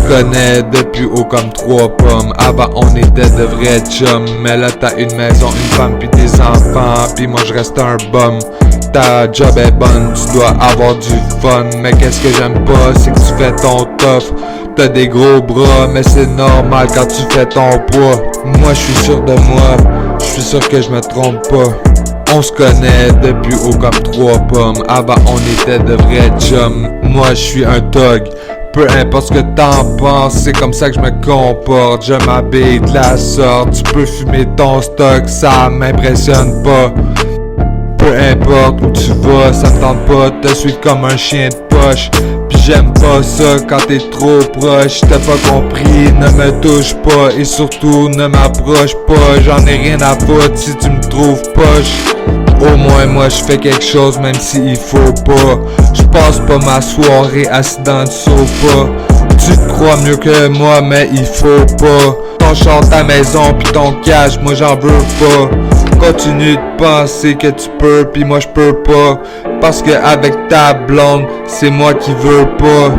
connaît depuis haut comme 3 pommes. Avant on était de vrais chums, mais là t'as une maison, une femme puis des enfants, puis moi je reste un bum. Ta job est bonne, tu dois avoir du fun, mais qu'est-ce que j'aime pas, c'est que tu fais ton tough. T'as des gros bras, mais c'est normal quand tu fais ton poids. Moi je suis sûr de moi, je suis sûr que je me trompe pas. On se connaît depuis haut comme 3 pommes. Avant on était de vrais chums. Moi je suis un thug. Peu importe ce que t'en penses, c'est comme ça que je me comporte. Je m'habille de la sorte. Tu peux fumer ton stock, ça m'impressionne pas. Peu importe où tu vas, ça me tente pas de te suivre comme un chien de poche. Pis j'aime pas ça quand t'es trop proche. T'as pas compris, ne me touche pas. Et surtout ne m'approche pas. J'en ai rien à foutre si tu me trouves poche. Au moins moi je fais quelque chose même s'il faut pas. Je passe pas ma soirée assis dans le sofa. Tu te crois mieux que moi mais il faut pas. Ton char, ta maison pis ton cash, moi j'en veux pas. Continue de penser que tu peux pis moi je peux pas. Parce que avec ta blonde, c'est moi qui veux pas.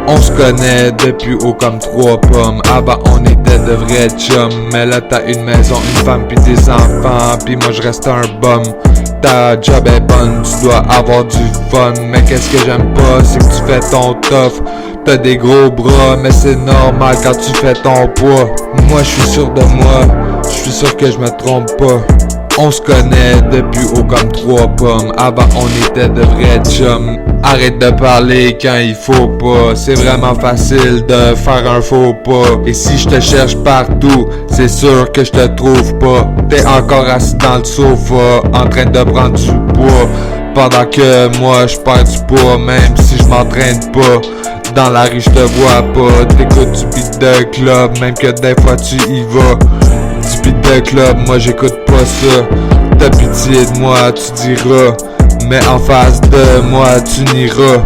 On se connaît depuis haut comme 3 pommes. Avant on était de vrais chums, mais là t'as une maison, une femme pis des enfants, pis moi je reste un bum. Ta job est bonne, tu dois avoir du fun, mais qu'est-ce que j'aime pas, c'est que tu fais ton tough. T'as des gros bras, mais c'est normal quand tu fais ton poids. Moi je suis sûr de moi, je suis sûr que je me trompe pas. On se connaît depuis haut comme 3 pommes. Avant on était de vrais chums. Arrête de parler quand il faut pas. C'est vraiment facile de faire un faux pas. Et si je te cherche partout, c'est sûr que je te trouve pas. T'es encore assis dans le sofa, en train de prendre du poids, pendant que moi je perds du poids, même si je m'entraîne pas. Dans la rue je te vois pas. T'écoutes du beat de club, même que des fois tu y vas. Du beat de club, moi j'écoute pas ça. T'as pitié de moi, tu diras, mais en face de moi tu n'iras.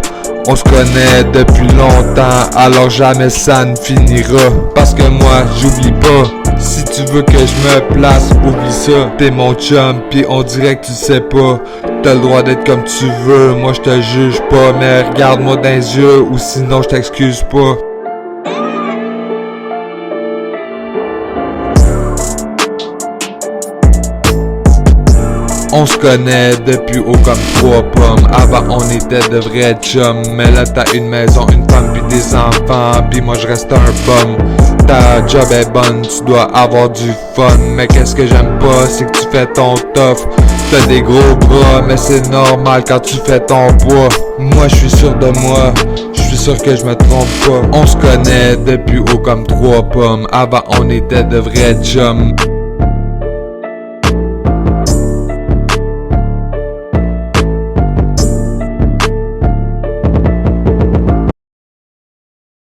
On se connaît depuis longtemps, alors jamais ça ne finira. Parce que moi j'oublie pas. Si tu veux que je me place, oublie ça. T'es mon chum, pis on dirait que tu sais pas. T'as le droit d'être comme tu veux, moi je te juge pas. Mais regarde-moi dans les yeux, ou sinon je t'excuse pas. On se connaît depuis haut comme 3 pommes. Avant on était de vrais chums, mais là t'as une maison, une femme pis des enfants, pis moi je reste un bum. Ta job est bonne, tu dois avoir du fun, mais qu'est-ce que j'aime pas, c'est que tu fais ton tough. T'as des gros bras, mais c'est normal quand tu fais ton poids. Moi je suis sûr de moi, je suis sûr que je me trompe pas. On se connaît depuis haut comme 3 pommes. Avant on était de vrais chums.